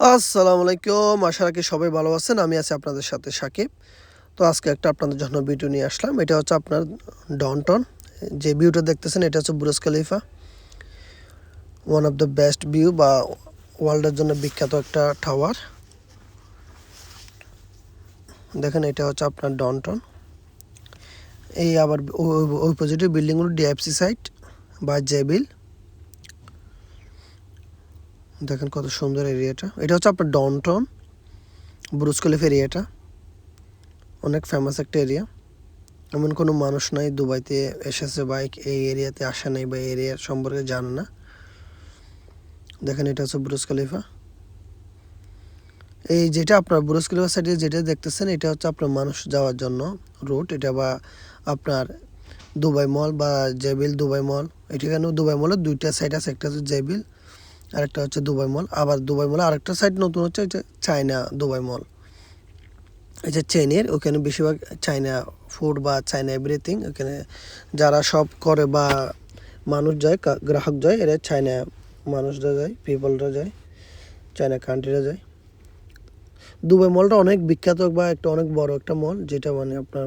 আসসালামু আলাইকুম। আশা রাখি সবাই ভালো আছেন। আমি আছি আপনাদের সাথে সাকিব। তো আজকে একটা আপনাদের জন্য ভিডিও নিয়ে আসলাম। এটা হচ্ছে আপনার ডাউনটাউন। যে ভিউটা দেখতেছেন এটা হচ্ছে Burj Khalifa. One of the best view বা ওয়ার্ল্ডের জন্য বিখ্যাত একটা টাওয়ার। দেখেন এটা হচ্ছে আপনার ডাউনটাউন। এই আবার ওই পজিটিভ বিল্ডিংগুলো ডিএফসি সাইট বা জেবিল। দেখেন কত সুন্দর এরিয়াটা। এটা হচ্ছে আপনার ডাউনটাউন বুর্জ খলিফা এরিয়াটা। অনেক ফেমাস একটা এরিয়া। এমন কোনো মানুষ নাই দুবাইতে এসেছে বা এই এরিয়াতে আসে নাই বা এই এরিয়ার সম্পর্কে জানে না। দেখেন এটা হচ্ছে বুর্জ খলিফা। এই যেটা আপনার বুর্জ খলিফা সাইডে যেটা দেখতেছেন এটা হচ্ছে আপনার মানুষ যাওয়ার জন্য রুট। এটা বা আপনার দুবাই মল বা জেবিল দুবাই মল। এখানেও দুবাই মলের দুইটা সাইড আছে, একটা হচ্ছে জেবিল আরেকটা হচ্ছে দুবাই মল। আবার দুবাই মলে আরেকটা সাইড নতুন হচ্ছে চায়না দুবাই মল। এই যে চেনের ওখানে বেশিরভাগ চায়না ফুড বা চায়না এভরিথিং ওখানে যারা সব করে বা মানুষ যায়, গ্রাহক যায়, এরা চায়না মানুষরা যায়, পিপলরা যায়, চায়না কান্ট্রিরা যায়। দুবাই মলটা অনেক বিখ্যাত বা একটা অনেক বড় একটা মল, যেটা মানে আপনার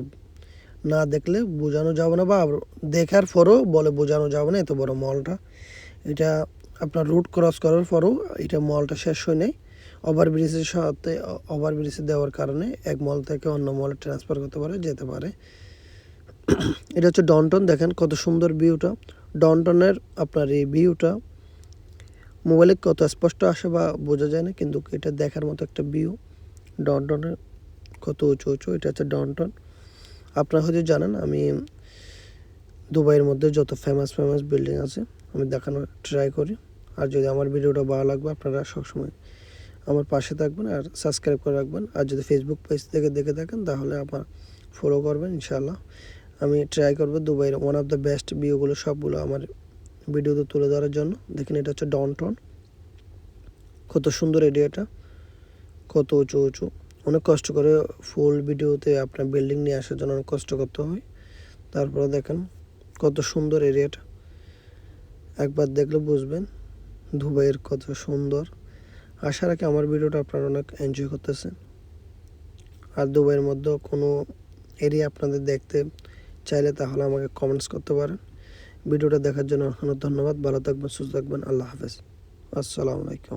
না দেখলে বোঝানো যাবে না বা দেখার পরও বলে বোঝানো যাবে না এত বড় মলটা। এটা আপনার রুট ক্রস করার পরও এটা মলটা শেষ হয় নাই। ওভারব্রিজের সাথে ওভারব্রিজে দেওয়ার কারণে এক মল থেকে অন্য মলে ট্রান্সফার করতে পারে, যেতে পারে। এটা হচ্ছে ডাউনটাউন। দেখেন কত সুন্দর ভিউটা। ডাউনটাউনের আপনার এই ভিউটা মোবাইলে কত স্পষ্ট আসে বা বোঝা যায় না, কিন্তু এটা দেখার মতো একটা ভিউ। ডাউনটাউনের কত উঁচু উঁচু। এটা হচ্ছে ডাউনটাউন। আপনারা হয়তো জানেন আমি দুবাইয়ের মধ্যে যত ফেমাস ফেমাস বিল্ডিং আছে আমি দেখানোর ট্রাই করি। আর যদি আমার ভিডিওটা ভালো লাগবে আপনারা সবসময় আমার পাশে থাকবেন আর সাবস্ক্রাইব করে রাখবেন। আর যদি ফেসবুক পেজ থেকে দেখে থাকেন তাহলে আমার ফলো করবেন ইনশাআল্লাহ। আমি ট্রাই করবো দুবাইয়ের ওয়ান অফ দ্য বেস্ট ভিউগুলো সবগুলো আমার ভিডিওতে তুলে ধরার জন্য। দেখেন এটা হচ্ছে ডাউনটাউন। কত সুন্দর এরিয়াটা, কত উঁচু উঁচু। অনেক কষ্ট করে ফুল ভিডিওতে আপনার বিল্ডিং নিয়ে আসার জন্য অনেক কষ্ট করতে হয়। তারপরে দেখেন কত সুন্দর এরিয়াটা। একবার দেখলে বুঝবেন দুবাইয়ের কত সুন্দর। আশা রাখি আমার ভিডিওটা আপনারা অনেক এনজয় করতেছেন। আর দুবাইয়ের মধ্যে কোনো এরিয়া আপনাদের দেখতে চাইলে তাহলে আমাকে কমেন্টস করতে পারেন। ভিডিওটা দেখার জন্য অনেক ধন্যবাদ। ভালো থাকবেন, সুস্থ থাকবেন। আল্লাহ হাফেজ। আসসালামু আলাইকুম।